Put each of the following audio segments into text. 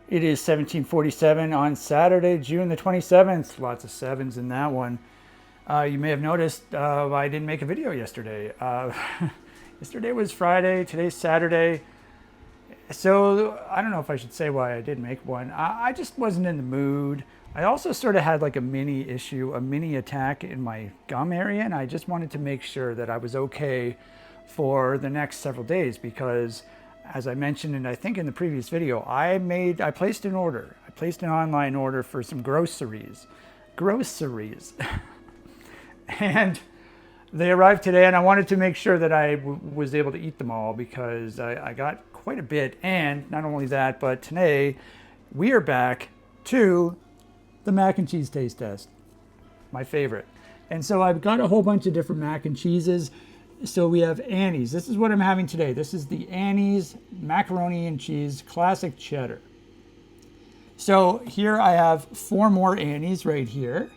It is 1747 on Saturday, June the 27th. Lots of sevens in that one. You may have noticed I didn't make a video yesterday. Yesterday was Friday, today's Saturday. So I don't know if I should say why I didn't make one. I just wasn't in the mood. I also sort of had like a mini issue, a mini attack in my gum area, and I just wanted to make sure that I was okay for the next several days because, as I mentioned, and I think in the previous video, I placed an order. I placed an online order for some groceries. And they arrived today, and I wanted to make sure that I was able to eat them all because I got quite a bit. And not only that, but today we are back to the mac and cheese taste test, my favorite. And so I've got a whole bunch of different mac and cheeses. So we have Annie's. This is what I'm having today. This is the Annie's macaroni and cheese classic cheddar. So here I have 4 more Annie's right here.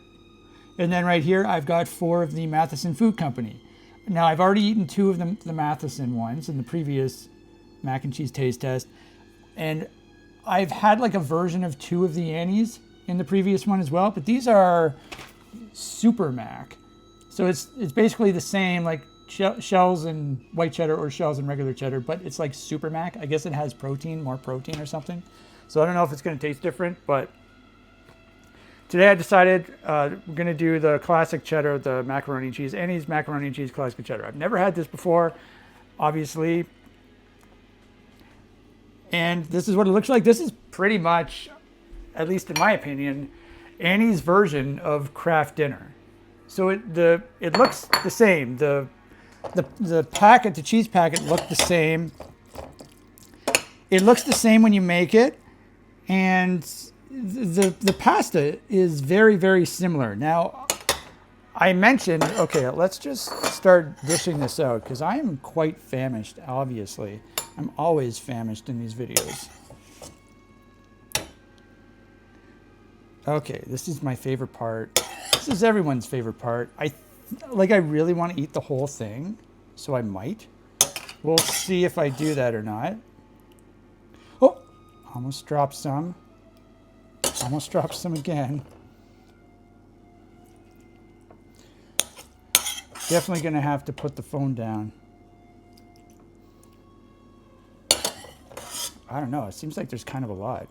And then right here, I've got 4 of the Matheson Food Company. Now I've already eaten 2 of the Matheson ones in the previous mac and cheese taste test. And I've had like a version of 2 of the Annie's in the previous one as well, but these are super mac. So it's basically the same, like shells and white cheddar or shells and regular cheddar, but it's like super mac. I guess it has more protein or something. So I don't know if it's going to taste different, but today I decided we're going to do the classic cheddar, the macaroni and cheese, Annie's macaroni and cheese classic cheddar. I've never had this before, obviously. And this is what it looks like. This is pretty much, at least in my opinion, Annie's version of Kraft Dinner. So it looks the same. The packet, the cheese packet looked the same. It looks the same when you make it. And the pasta is very, very similar. Now, I mentioned, okay, let's just start dishing this out because I am quite famished, obviously. I'm always famished in these videos. Okay, this is my favorite part. This is everyone's favorite part. I really want to eat the whole thing, so I might. We'll see if I do that or not. Oh, almost dropped some. Almost dropped some again. Definitely going to have to put the phone down. I don't know. It seems like there's kind of a lot.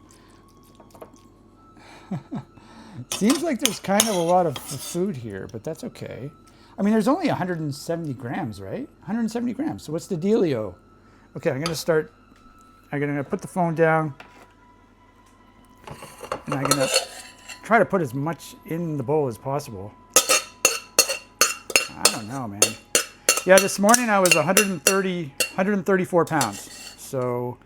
Seems like there's kind of a lot of food here, but that's okay. I mean, there's only 170 grams, right? 170 grams. So what's the dealio? Okay, I'm going to put the phone down. And I'm going to try to put as much in the bowl as possible. I don't know, man. Yeah, this morning I was 134 pounds. So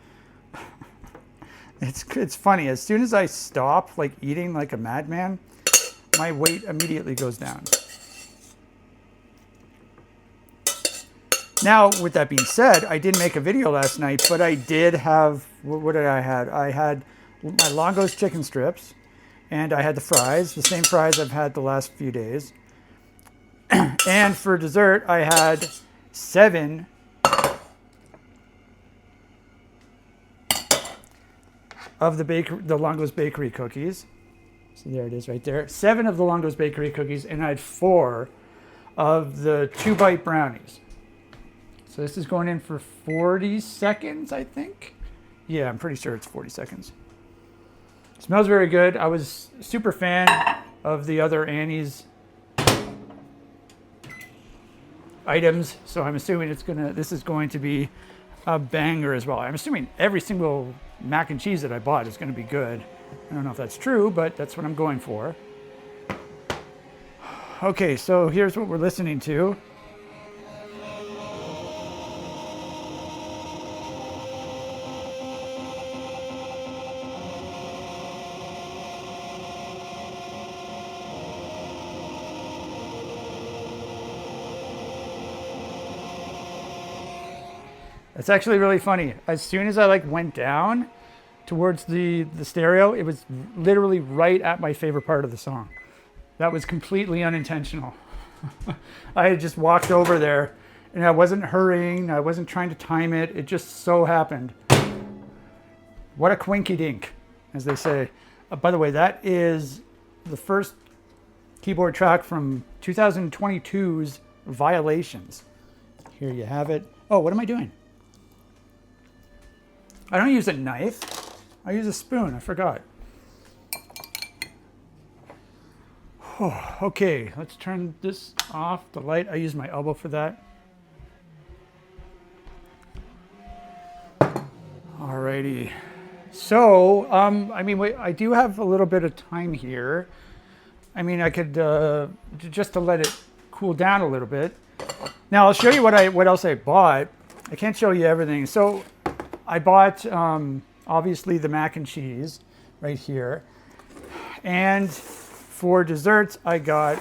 it's funny. As soon as I stop like eating like a madman, my weight immediately goes down. Now, with that being said, I didn't make a video last night, but I did have, what did I have? I had my Longo's chicken strips, and I had the fries, the same fries I've had the last few days. And for dessert, I had 7 of the Longo's Bakery cookies. So there it is right there. 7 of the Longo's Bakery cookies, and I had 4 of the 2-bite brownies. So this is going in for 40 seconds, I think. Yeah, I'm pretty sure it's 40 seconds. Smells very good. I was a super fan of the other Annie's items, so I'm assuming this is going to be a banger as well. I'm assuming every single mac and cheese that I bought is going to be good. I don't know if that's true, but that's what I'm going for. Okay, so here's what we're listening to. It's actually really funny. As soon as I went down towards the stereo, it was literally right at my favorite part of the song. That was completely unintentional. I had just walked over there and I wasn't hurrying. I wasn't trying to time it. It just so happened. What a quinky dink. as they say. By the way, that is the first keyboard track from 2022's Violations. Here you have it. Oh, what am I doing? I don't use a knife. I use a spoon. I forgot. Oh, okay, let's turn this off, the light. I use my elbow for that. Alrighty. So, I mean, wait, I do have a little bit of time here. I mean, I could, just to let it cool down a little bit. Now, I'll show you what else I bought. I can't show you everything. So, I bought, obviously, the mac and cheese right here. And for desserts, I tried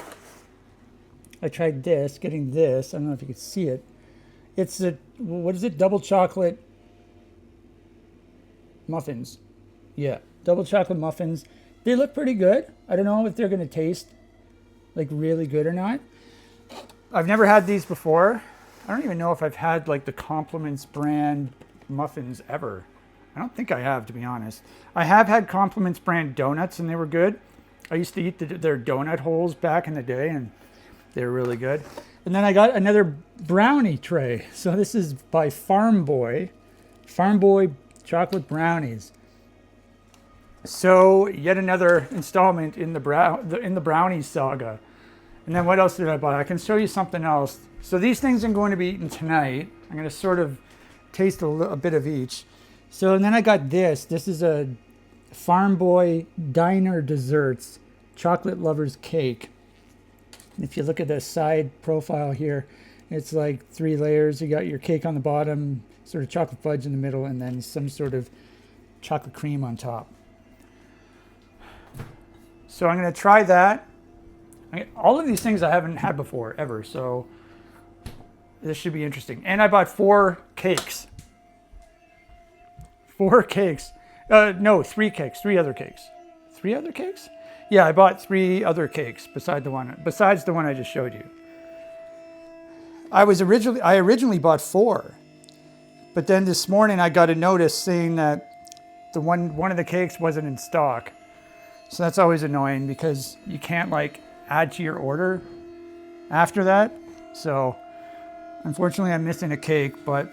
getting this. I don't know if you can see it. It's what is it? Double chocolate muffins. Yeah, double chocolate muffins. They look pretty good. I don't know if they're going to taste like really good or not. I've never had these before. I don't even know if I've had like the Compliments brand muffins ever. I don't think I have, to be honest. I have had Compliments brand donuts and they were good. I used to eat their donut holes back in the day and they were really good. And then I got another brownie tray. So this is by Farm Boy chocolate brownies. So yet another installment in the brownie saga. And then what else did I buy? I can show you something else. So these things I'm going to be eating tonight. I'm going to sort of taste a bit of each. So and then I got this. This is a Farm Boy Diner Desserts Chocolate Lovers Cake. If you look at the side profile here, it's like 3 layers. You got your cake on the bottom, sort of chocolate fudge in the middle, and then some sort of chocolate cream on top. So I'm going to try that. All of these things I haven't had before, ever, so this should be interesting. And I bought 4 cakes. 4 cakes. No, 3 cakes. 3 other cakes. 3 other cakes? Yeah, I bought 3 other cakes besides the one I just showed you. I originally bought 4. But then this morning I got a notice saying that one of the cakes wasn't in stock. So that's always annoying because you can't like add to your order after that. So unfortunately I'm missing a cake, but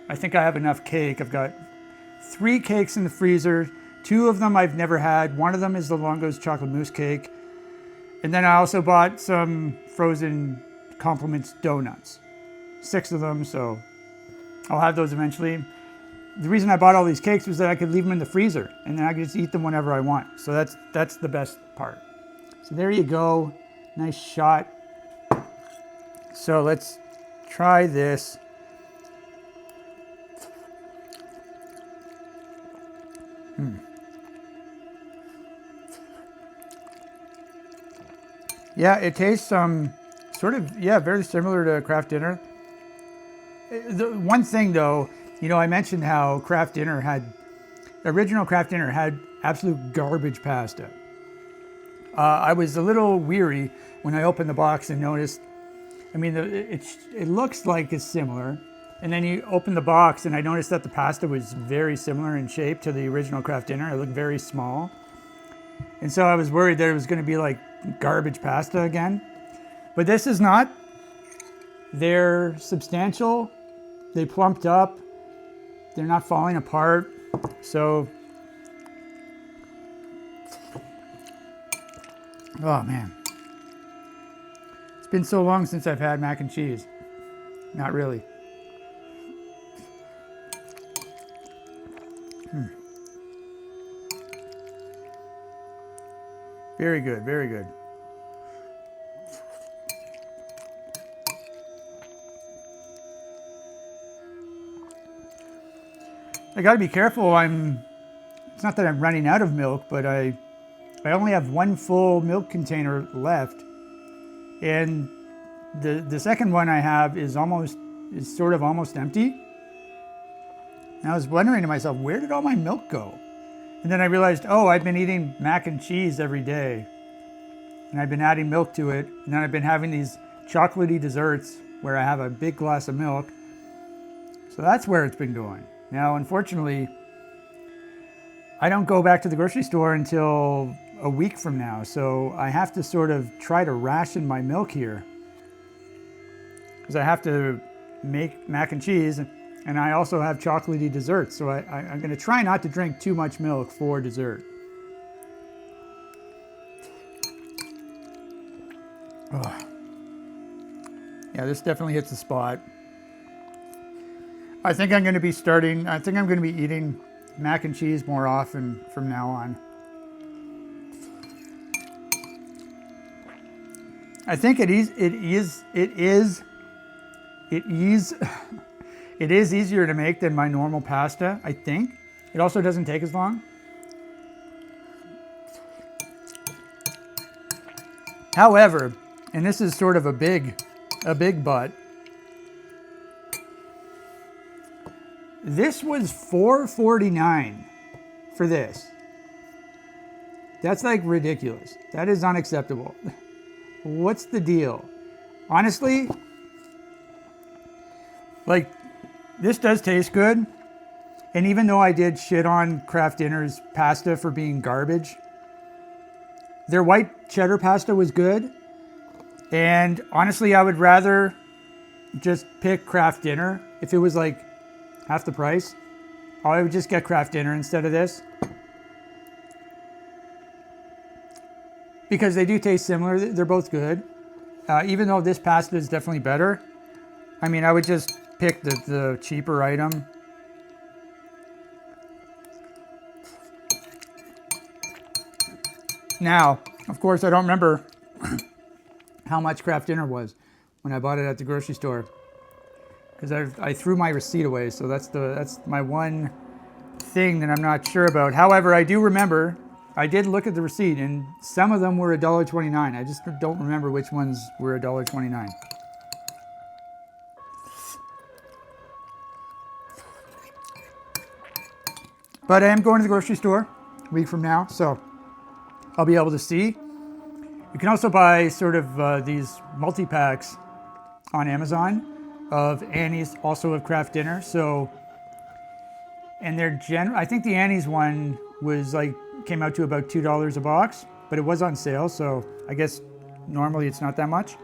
I think I have enough cake. I've got 3 cakes in the freezer. 2 of them I've never had. One of them is the Longo's chocolate mousse cake. And then I also bought some frozen Compliments donuts. 6 of them, so I'll have those eventually. The reason I bought all these cakes was that I could leave them in the freezer and then I could just eat them whenever I want. So that's the best part. So there you go. Nice shot. So let's try this. Yeah, it tastes sort of, very similar to Kraft Dinner. The one thing though, I mentioned how original Kraft Dinner had absolute garbage pasta. I was a little weary when I opened the box and noticed, it looks like it's similar. And then you open the box and I noticed that the pasta was very similar in shape to the original Kraft Dinner. It looked very small. And so I was worried that it was going to be like garbage pasta again. But this is not. They're substantial. They plumped up. They're not falling apart. So, oh man. It's been so long since I've had mac and cheese. Not really. Very good, very good. I got to be careful. It's not that I'm running out of milk, but I only have 1 full milk container left. And the second one I have is sort of almost empty. And I was wondering to myself, where did all my milk go? And then I realized, I've been eating mac and cheese every day. And I've been adding milk to it. And then I've been having these chocolatey desserts where I have a big glass of milk. So that's where it's been going. Now, unfortunately, I don't go back to the grocery store until a week from now, so I have to sort of try to ration my milk here, because I have to make mac and cheese, and I also have chocolatey desserts, so I'm going to try not to drink too much milk for dessert. Oh. Yeah, this definitely hits the spot. I think I'm going to be eating mac and cheese more often from now on. I think it is easier to make than my normal pasta, I think. It also doesn't take as long. However, and this is sort of a big but, this was $4.49 for this. That's like ridiculous. That is unacceptable. What's the deal? Honestly, like, this does taste good. And even though I did shit on Kraft Dinner's pasta for being garbage, their white cheddar pasta was good. And honestly, I would rather just pick Kraft Dinner if it was like half the price. I would just get Kraft Dinner instead of this, because they do taste similar. They're both good. Even though this pasta is definitely better, I mean, I would just pick the cheaper item. Now, of course, I don't remember how much Kraft Dinner was when I bought it at the grocery store, because I threw my receipt away. So that's my one thing that I'm not sure about. However, I do remember I did look at the receipt, and some of them were $1.29. I just don't remember which ones were $1.29. But I am going to the grocery store a week from now, so I'll be able to see. You can also buy sort of these multi-packs on Amazon of Annie's, also of Kraft Dinner. So, and they're I think the Annie's one was like, came out to about $2 a box, but it was on sale, so I guess normally it's not that much.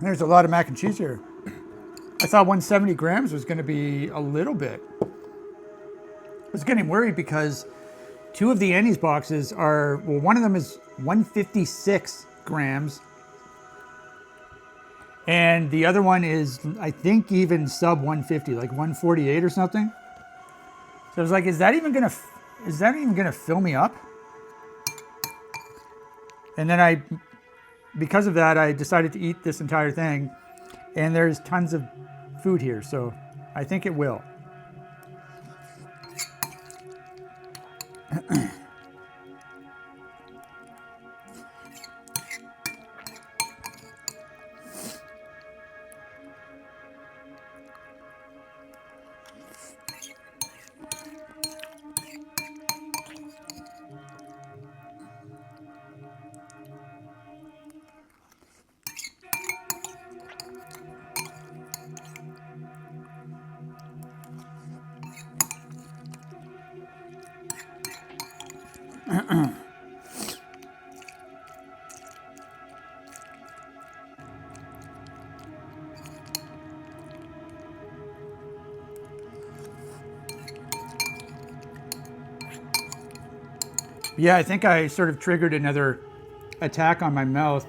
There's a lot of mac and cheese here. I thought 170 grams was going to be a little bit. I was getting worried because two of the Annie's boxes are, well, one of them is 156 grams. And the other one is, I think, even sub 150, like 148 or something. So I was like, is that even going to fill me up? And then because of that, I decided to eat this entire thing, and there's tons of food here, so I think it will. Yeah, I think I sort of triggered another attack on my mouth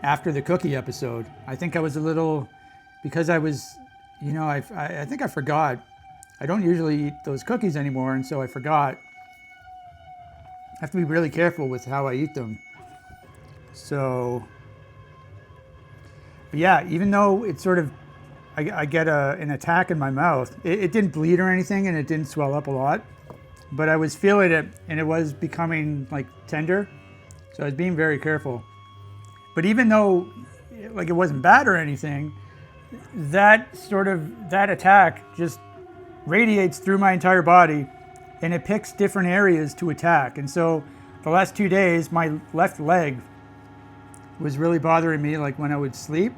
after the cookie episode. I think I was a little, because I was, I think I forgot. I don't usually eat those cookies anymore, and so I forgot. I have to be really careful with how I eat them. So, but yeah, even though it's sort of, I get an attack in my mouth, it didn't bleed or anything, and it didn't swell up a lot. But I was feeling it, and it was becoming like tender. So I was being very careful. But even though like it wasn't bad or anything, that attack just radiates through my entire body, and it picks different areas to attack. And so the last 2 days, my left leg was really bothering me, like when I would sleep.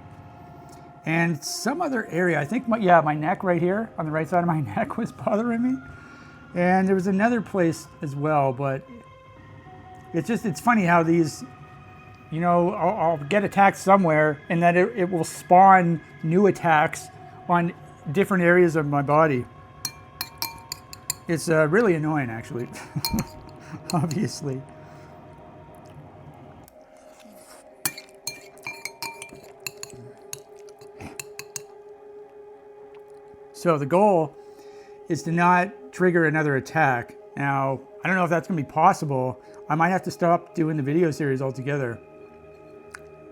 And some other area, I think my neck right here, on the right side of my neck was bothering me. And there was another place as well, but it's funny how these, I'll get attacked somewhere, and then it will spawn new attacks on different areas of my body. It's really annoying, actually, obviously. So the goal is to not trigger another attack. Now, I don't know if that's going to be possible. I might have to stop doing the video series altogether.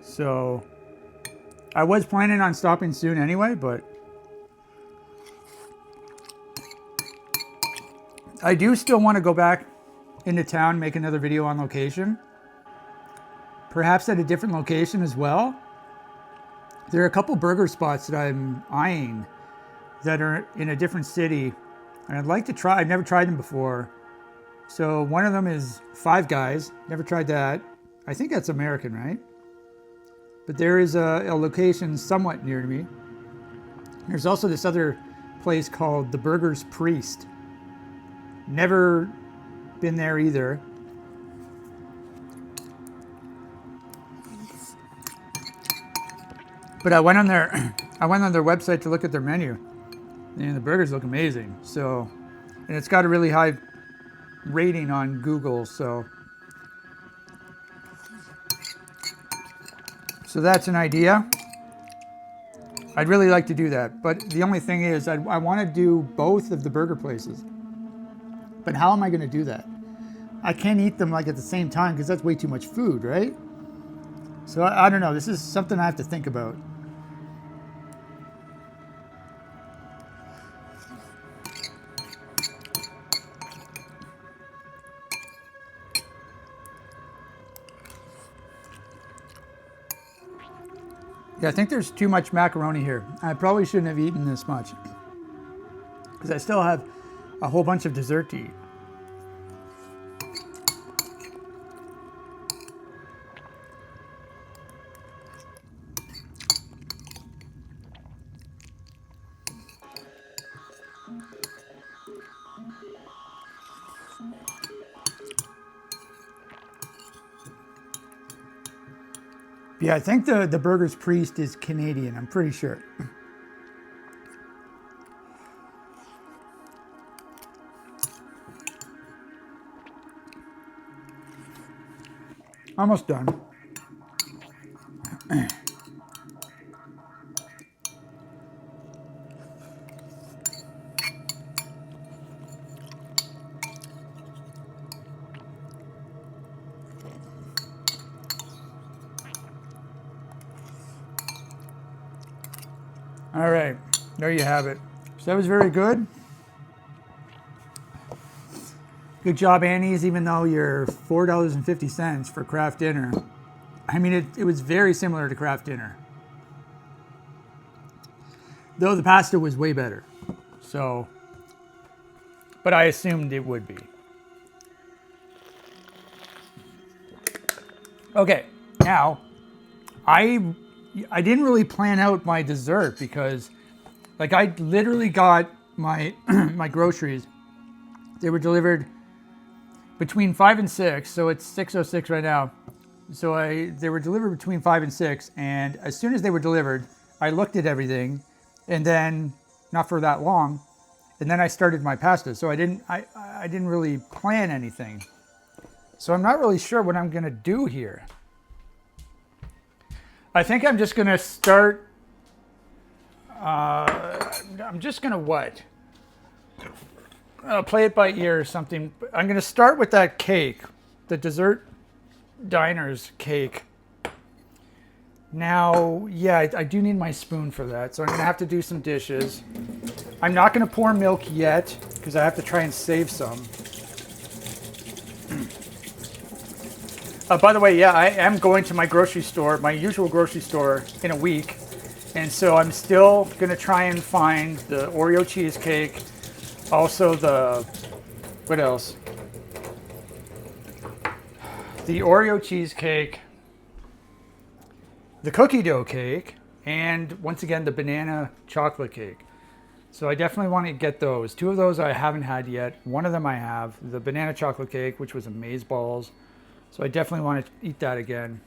So I was planning on stopping soon anyway, but I do still want to go back into town, make another video on location. Perhaps at a different location as well. There are a couple burger spots that I'm eyeing that are in a different city, and I'd like to try. I've never tried them before. So one of them is Five Guys. Never tried that. I think that's American, right? But there is a location somewhat near to me. There's also this other place called the Burger's Priest. Never been there either. But I went on their website to look at their menu, and the burgers look amazing. So, and it's got a really high rating on Google. So that's an idea. I'd really like to do that. But the only thing is, I want to do both of the burger places. But how am I going to do that? I can't eat them like at the same time because that's way too much food, right? So I don't know. This is something I have to think about. Yeah, I think there's too much macaroni here. I probably shouldn't have eaten this much because I still have a whole bunch of dessert to eat. Yeah, I think the Burger's Priest is Canadian, I'm pretty sure. Almost done. All right, there you have it. So that was very good. Good job, Annie's, even though you're $4.50 for craft dinner. I mean, it was very similar to craft dinner. Though the pasta was way better. So, but I assumed it would be. Okay, now, I didn't really plan out my dessert because, like, I literally got my my groceries. They were delivered between 5 and 6, so it's 6:06 right now. So they were delivered between 5 and 6, and as soon as they were delivered, I looked at everything, and then not for that long, and then I started my pasta. So I didn't really plan anything. So I'm not really sure what I'm gonna do here. I think I'm just gonna start. I'm just gonna what? Play it by ear or something. I'm gonna start with that cake, the dessert diner's cake. Now, yeah, I do need my spoon for that, so I'm gonna have to do some dishes. I'm not gonna pour milk yet because I have to try and save some. By the way, yeah, I am going to my grocery store, my usual grocery store, in a week. And so I'm still going to try and find the Oreo cheesecake. Also what else? The Oreo cheesecake, the cookie dough cake, and once again, the banana chocolate cake. So I definitely want to get those. Two of those I haven't had yet. One of them I have, the banana chocolate cake, which was amazeballs. So I definitely want to eat that again.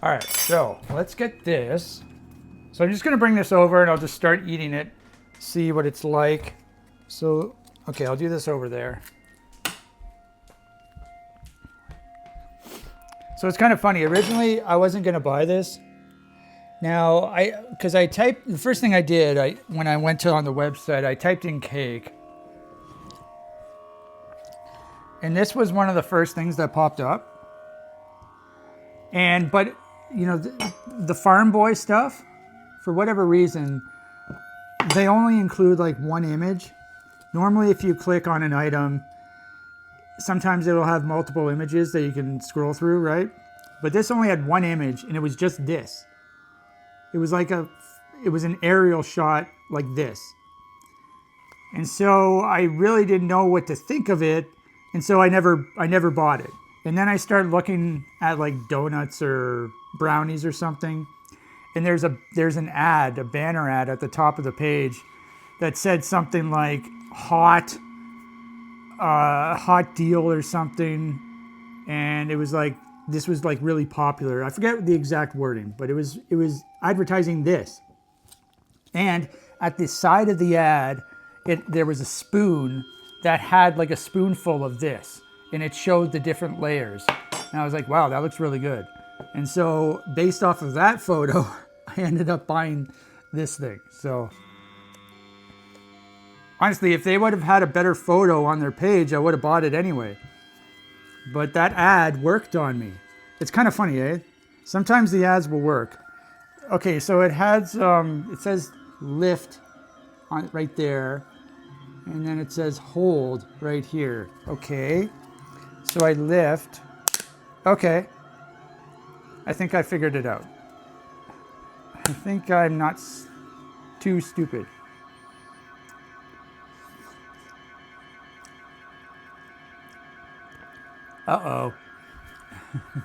All right, so let's get this. So I'm just going to bring this over and I'll just start eating it, see what it's like. So, okay, I'll do this over there. So it's kind of funny. Originally, I wasn't going to buy this. Now, because I typed, the first thing I did, when I went on the website, I typed in cake. And this was one of the first things that popped up. But, you know, the Farm Boy stuff, for whatever reason, they only include like one image. Normally, if you click on an item, sometimes it'll have multiple images that you can scroll through, right? But this only had one image, and it was just this. It was like it was an aerial shot like this. And so I really didn't know what to think of it, and so I never bought it. And then I started looking at like donuts or brownies or something, and there's an ad, a banner ad at the top of the page that said something like hot deal or something, and it was like, this was like really popular. I forget the exact wording, but it was advertising this. And at the side of the ad, there was a spoon that had like a spoonful of this, and it showed the different layers. And I was like, wow, that looks really good. And so based off of that photo, I ended up buying this thing. So honestly, if they would have had a better photo on their page, I would have bought it anyway. But that ad worked on me. It's kind of funny, eh? Sometimes the ads will work. Okay, so it has, it says lift on right there, and then it says hold right here. Okay, so I lift. Okay, I think I figured it out. I think I'm not too stupid. Uh-oh.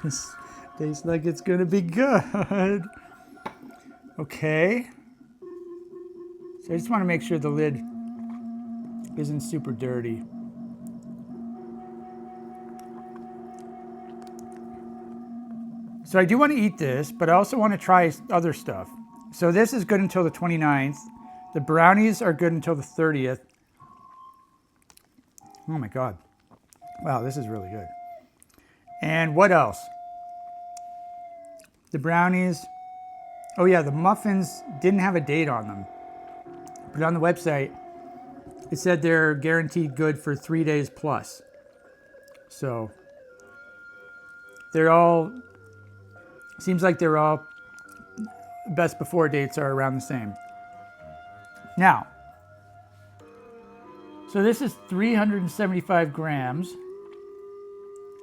This tastes like it's gonna be good. Okay. So I just want to make sure the lid isn't super dirty. So I do want to eat this, but I also want to try other stuff. So this is good until the 29th. The brownies are good until the 30th. Oh my God. Wow, this is really good. And what else? The brownies. Oh yeah, the muffins didn't have a date on them. But on the website, it said they're guaranteed good for 3 days plus. So seems like they're all, best before dates are around the same. Now, so this is 375 grams.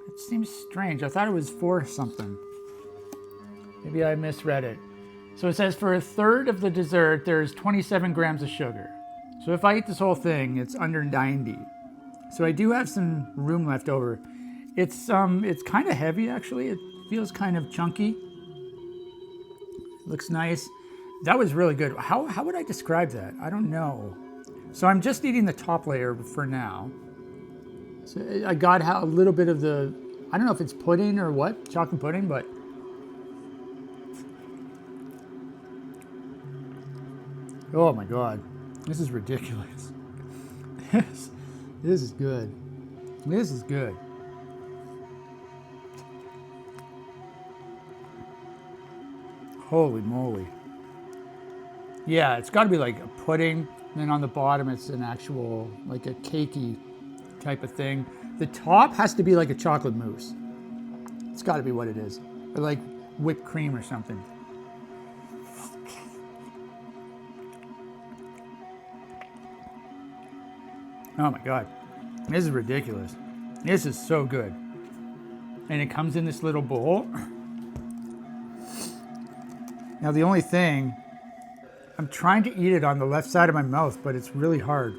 It seems strange. I thought it was 4 something. Maybe I misread it. So it says for a third of the dessert, there's 27 grams of sugar. So if I eat this whole thing, it's under 90. So I do have some room left over. It's kind of heavy actually. It feels kind of chunky. Looks nice. That was really good. How would I describe that? I don't know. So I'm just eating the top layer for now. So I got a little bit of the, I don't know if it's pudding or what, chocolate pudding, but oh my God, this is ridiculous. This is good. This is good. Holy moly. Yeah, it's got to be like a pudding. And then on the bottom, it's an actual, like a cakey type of thing. The top has to be like a chocolate mousse. It's got to be what it is. Or like whipped cream or something. Oh my God. This is ridiculous. This is so good. And it comes in this little bowl. Now the only thing, I'm trying to eat it on the left side of my mouth, but it's really hard.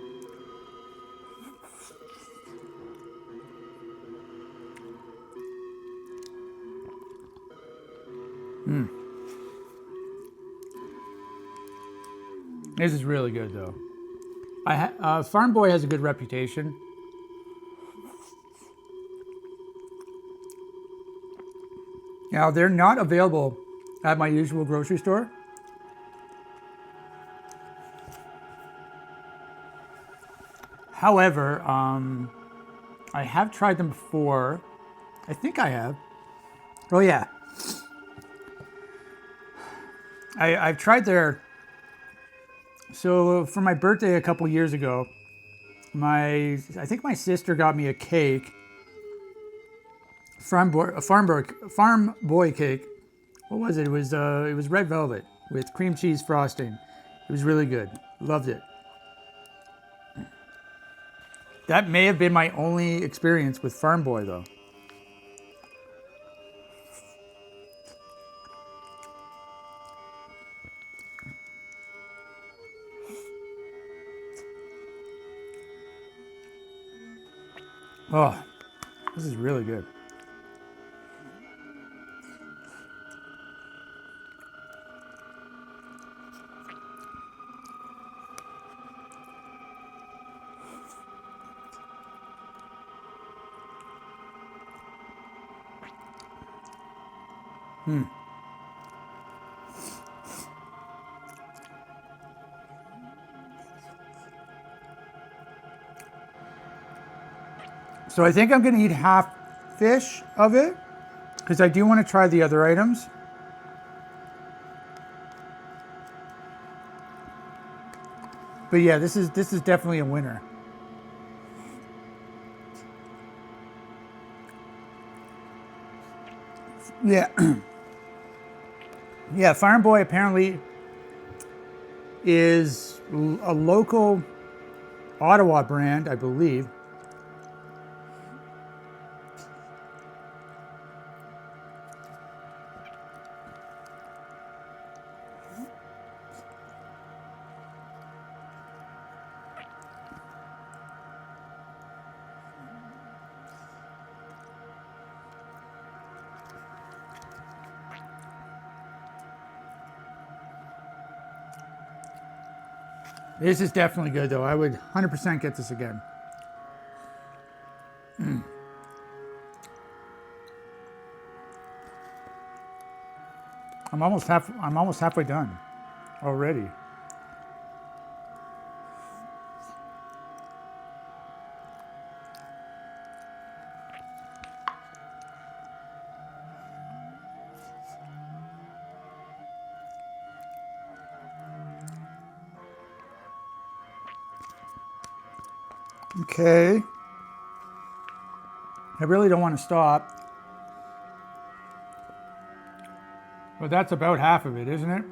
This is really good though. Farm Boy has a good reputation. Now they're not available at my usual grocery store. However, I have tried them before. I think I have. Oh yeah. I've tried their, so for my birthday a couple years ago, I think my sister got me a cake, farm boy cake. What was it? It was red velvet with cream cheese frosting. It was really good. Loved it. That may have been my only experience with Farm Boy though. Oh, this is really good. So I think I'm going to eat half fish of it because I do want to try the other items. But yeah, this is definitely a winner. Yeah. Yeah, Farm Boy apparently is a local Ottawa brand, I believe. This is definitely good though. I would 100% get this again. I'm almost halfway done already. Okay. I really don't want to stop. But that's about half of it, isn't it?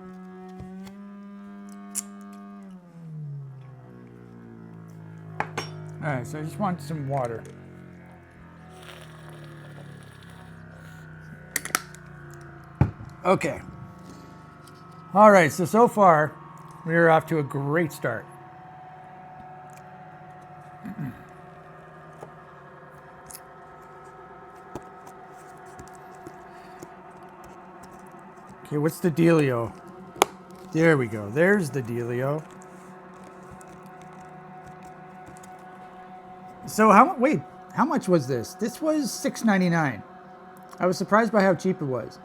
All right, so I just want some water. Okay. All right, so far, we're off to a great start. Okay, what's the dealio? There we go. There's the dealio. So how much was this? This was $6.99. I was surprised by how cheap it was.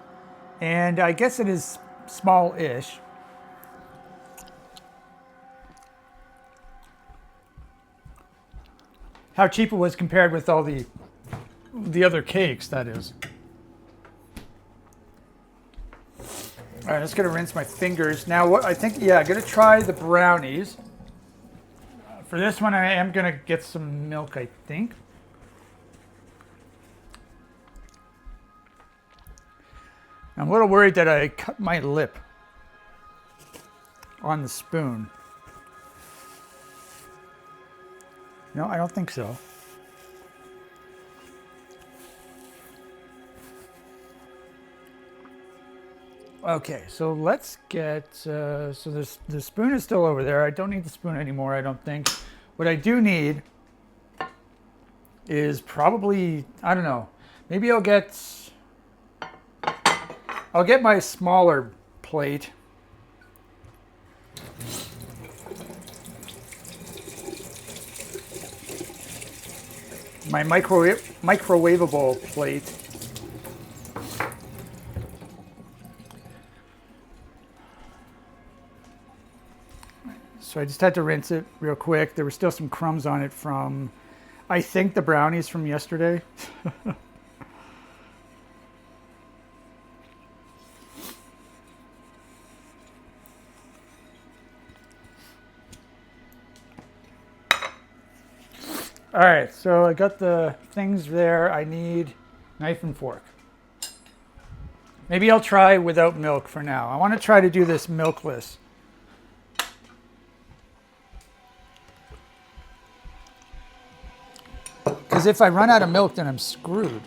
And I guess it is small-ish. How cheap it was compared with all the other cakes, that is. All right, I'm just gonna rinse my fingers. Now, what I think, yeah, I'm gonna try the brownies. For this one, I am gonna get some milk, I think. I'm a little worried that I cut my lip on the spoon. No, I don't think so. Okay, so let's get, so this the spoon is still over there. I don't need the spoon anymore, I don't think. What I do need is probably, I don't know, maybe I'll get my smaller plate. My microwavable plate. So I just had to rinse it real quick. There were still some crumbs on it from, I think, the brownies from yesterday. All right, so I got the things there. I need knife and fork. Maybe I'll try without milk for now. I want to try to do this milkless. Because if I run out of milk, then I'm screwed.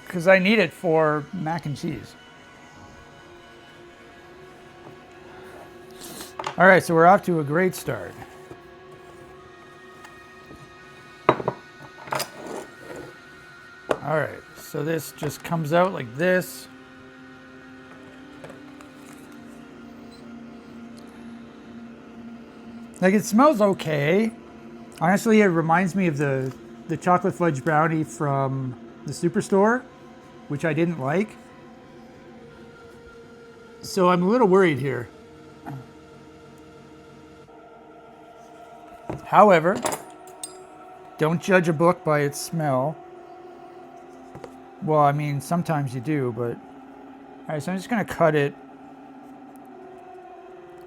Because I need it for mac and cheese. All right, so we're off to a great start. All right, so this just comes out like this. Like, it smells okay. Honestly, it reminds me of the chocolate fudge brownie from the Superstore, which I didn't like. So I'm a little worried here. However, don't judge a book by its smell. Well, I mean, sometimes you do, but... All right, so I'm just going to cut it.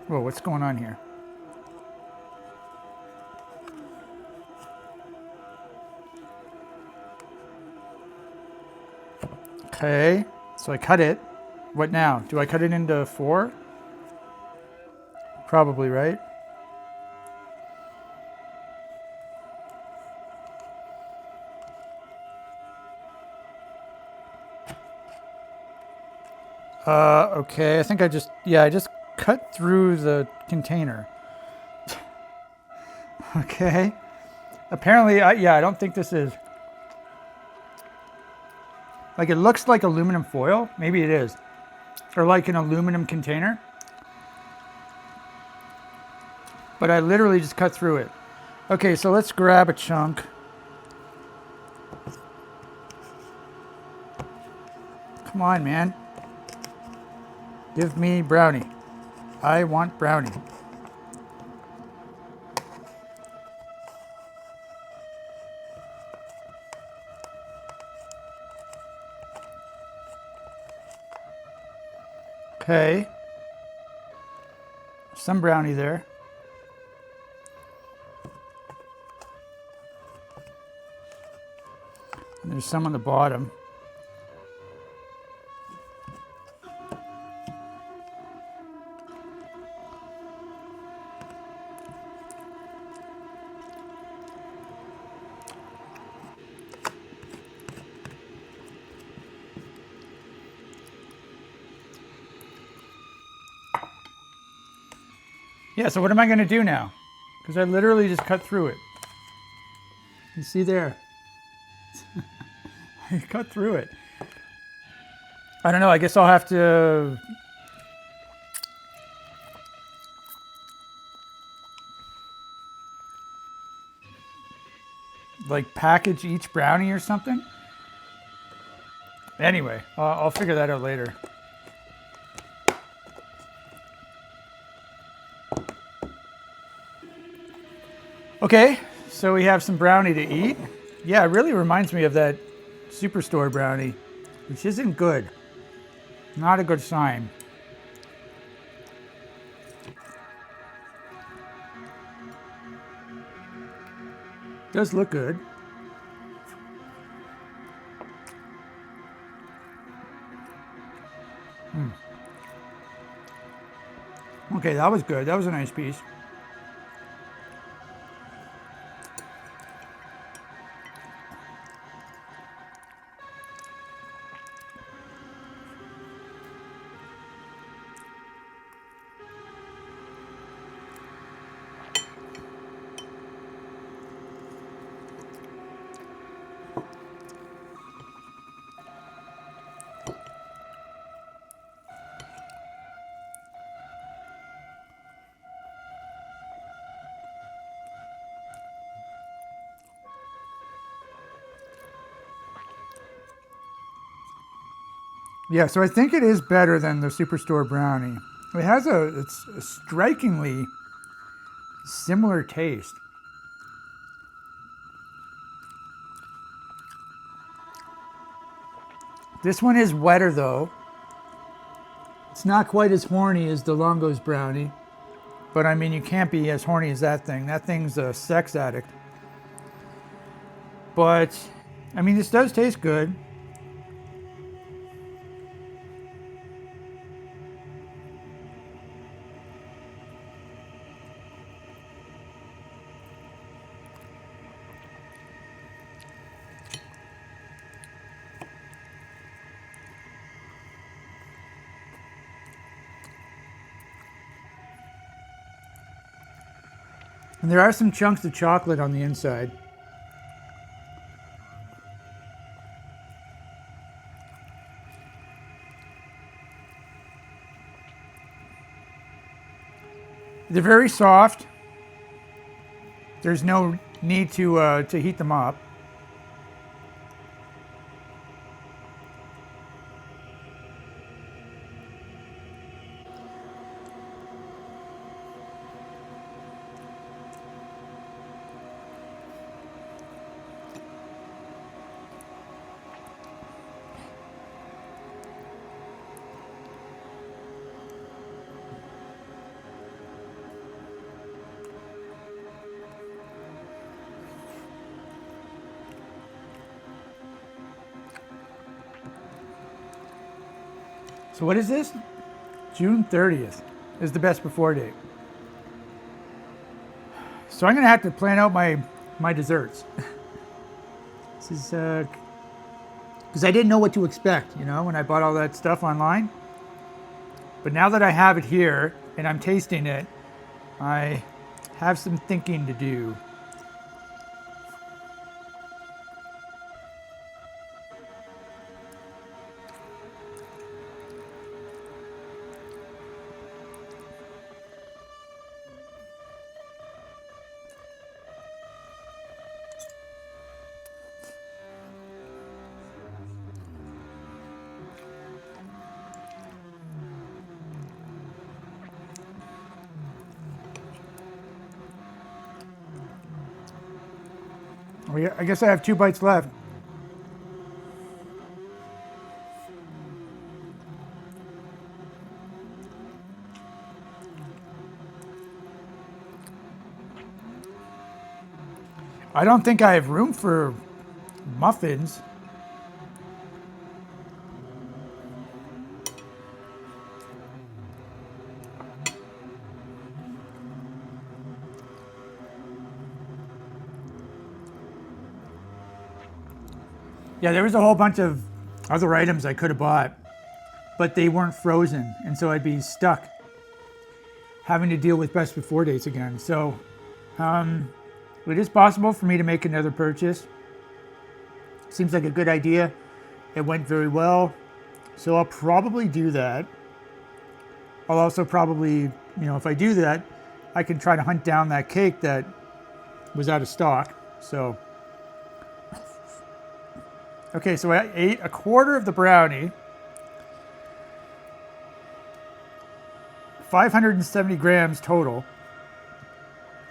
Whoa, what's going on here? Okay, so I cut it. What now? Do I cut it into 4? Probably, right? Okay, I think I just cut through the container. Okay. Apparently, I don't think this is... Like, it looks like aluminum foil. Maybe it is. Or like an aluminum container. But I literally just cut through it. Okay, so let's grab a chunk. Come on, man. Give me brownie. I want brownie. Okay. Some brownie there. And there's some on the bottom. Yeah, so what am I going to do now? Because I literally just cut through it. You see there? I cut through it. I don't know, I guess I'll have to... like package each brownie or something? Anyway, I'll figure that out later. Okay, so we have some brownie to eat. Yeah, it really reminds me of that Superstore brownie, which isn't good. Not a good sign. Does look good. Okay, that was good. That was a nice piece. Yeah, so I think it is better than the Superstore brownie. It's a strikingly similar taste. This one is wetter though. It's not quite as horny as the Longo's brownie, but I mean, you can't be as horny as that thing. That thing's a sex addict. But, I mean, this does taste good. And there are some chunks of chocolate on the inside. They're very soft. There's no need to heat them up. So what is this? June 30th is the best before date. So I'm gonna have to plan out my desserts. This is because I didn't know what to expect, you know, when I bought all that stuff online. But now that I have it here and I'm tasting it, I have some thinking to do. I guess I have 2 bites left. I don't think I have room for muffins. Yeah, there was a whole bunch of other items I could have bought, but they weren't frozen, and so I'd be stuck having to deal with best before dates again. So it is possible for me to make another purchase. Seems like a good idea. It went very well, so I'll probably do that. I'll also probably, you know, if I do that, I can try to hunt down that cake that was out of stock. So, okay, so I ate a quarter of the brownie, 570 grams total,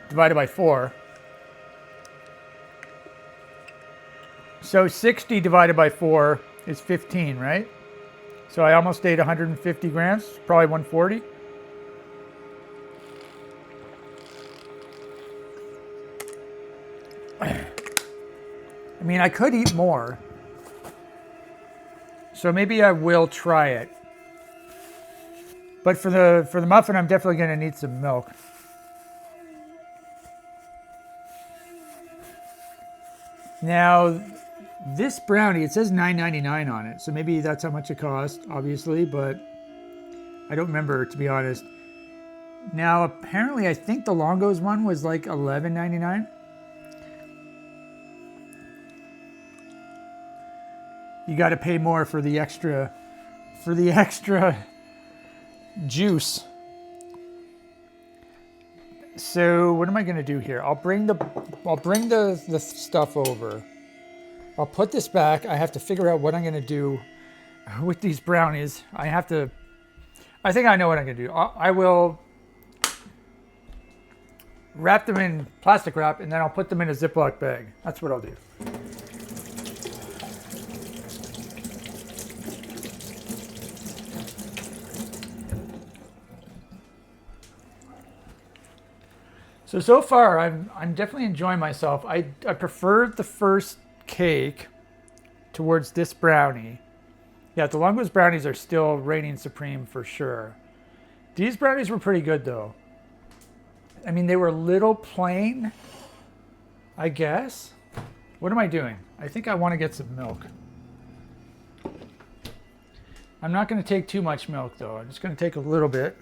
divided by 4. So 60 divided by 4 is 15, right? So I almost ate 150 grams, probably 140. I mean, I could eat more. So maybe I will try it. But for the muffin, I'm definitely going to need some milk. Now, this brownie, it says $9.99 on it, so maybe that's how much it cost, obviously, but I don't remember, to be honest. Now, apparently, I think the Longo's one was like $11.99. You got to pay more for the extra juice. So what am I going to do here? I'll bring the stuff over. I'll put this back. I have to figure out what I'm going to do with these brownies, I think I know what I'm going to do. I will wrap them in plastic wrap, and then I'll put them in a Ziploc bag. That's what I'll do. So far, I'm definitely enjoying myself. I prefer the first cake towards this brownie. Yeah, the Longos brownies are still reigning supreme for sure. These brownies were pretty good though. I mean, they were a little plain, I guess. What am I doing? I think I want to get some milk. I'm not going to take too much milk though. I'm just going to take a little bit.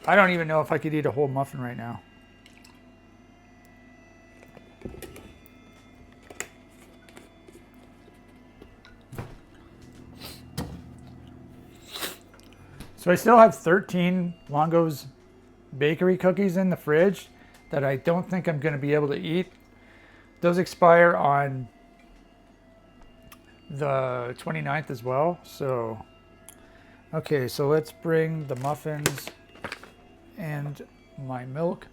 I don't even know if I could eat a whole muffin right now. So I still have 13 Longo's bakery cookies in the fridge that I don't think I'm going to be able to eat. Those expire on the 29th as well. So, okay, so let's bring the muffins and my milk.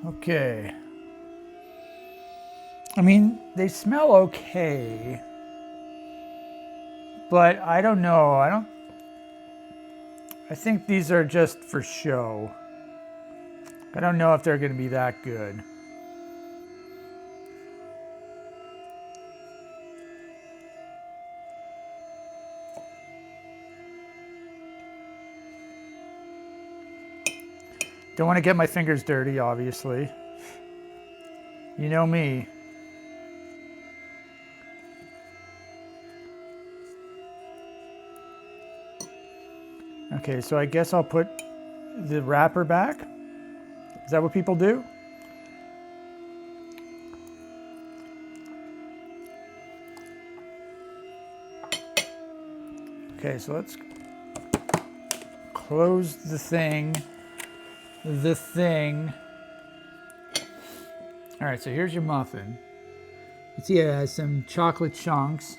Okay. I mean, they smell okay, but I don't know. I think these are just for show. I don't know if they're going to be that good. Don't want to get my fingers dirty, obviously. You know me. Okay, so I guess I'll put the wrapper back. Is that what people do? Okay, so let's close the thing. All right, so here's your muffin. You see it has some chocolate chunks.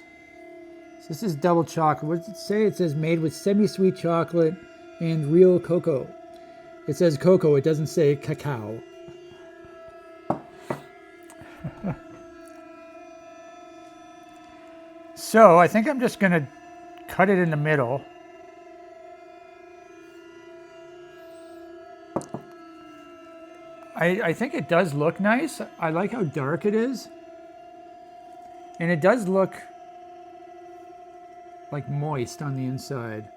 So this is double chocolate. What does it say? It says made with semi-sweet chocolate and real cocoa. It says cocoa, it doesn't say cacao. So I think I'm just gonna cut it in the middle. I think it does look nice. I like how dark it is. And it does look like moist on the inside.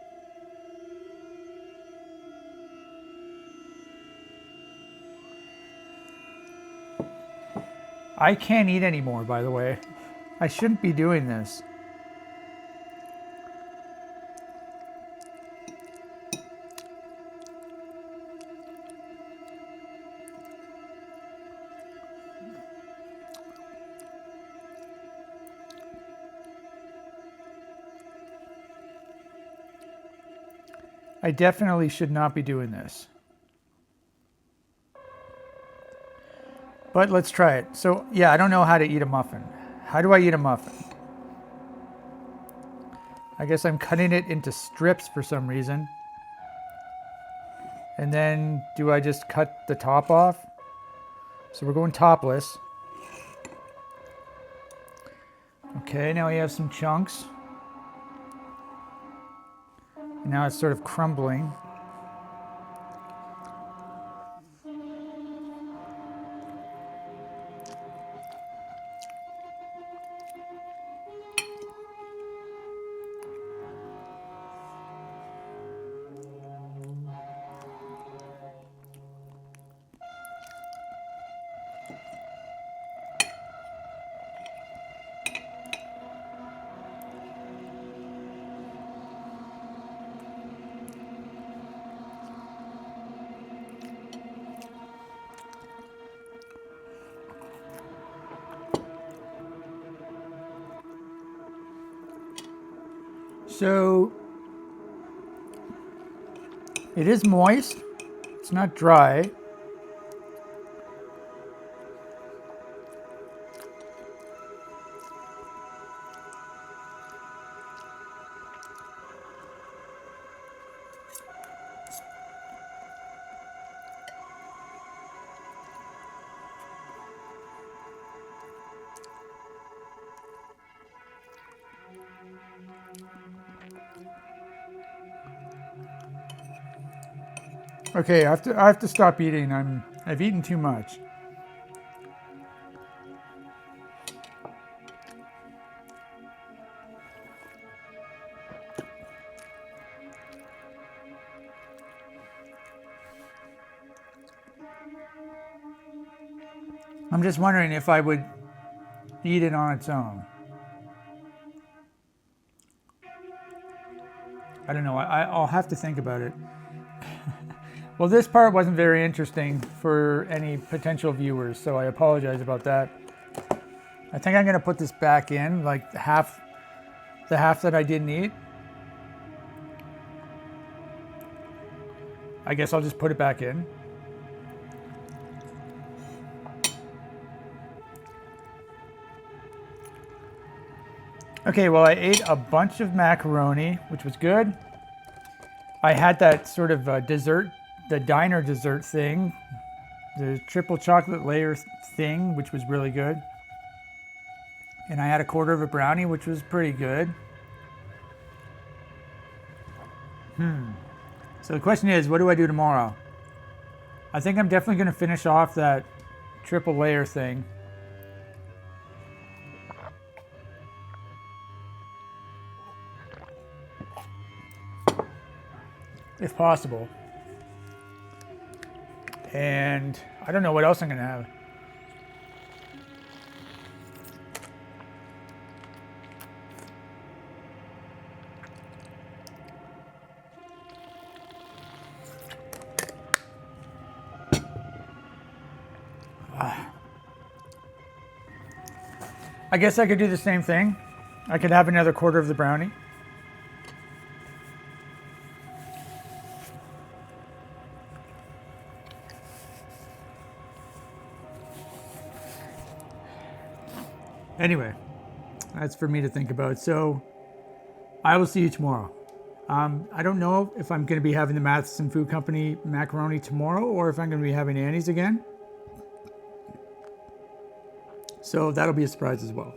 I can't eat anymore, by the way. I shouldn't be doing this. I definitely should not be doing this. But let's try it. So, yeah, I don't know how to eat a muffin. How do I eat a muffin? I guess I'm cutting it into strips for some reason. And then do I just cut the top off? So we're going topless. Okay, now we have some chunks. And now it's sort of crumbling. So it is moist. It's not dry. Okay, I have to stop eating. I've eaten too much. I'm just wondering if I would eat it on its own. I don't know. I'll have to think about it. Well, this part wasn't very interesting for any potential viewers, so I apologize about that. I think I'm going to put this back in, like the half that I didn't eat. I guess I'll just put it back in. Okay, well, I ate a bunch of macaroni, which was good. I had that sort of dessert, the diner dessert thing, the triple chocolate layer thing, which was really good. And I had a quarter of a brownie, which was pretty good. So the question is, what do I do tomorrow? I think I'm definitely going to finish off that triple layer thing. If possible. And I don't know what else I'm going to have. I guess I could do the same thing. I could have another quarter of the brownie. Anyway, that's for me to think about. So I will see you tomorrow. I don't know if I'm going to be having the Matheson Food Company macaroni tomorrow or if I'm going to be having Annie's again. So that'll be a surprise as well.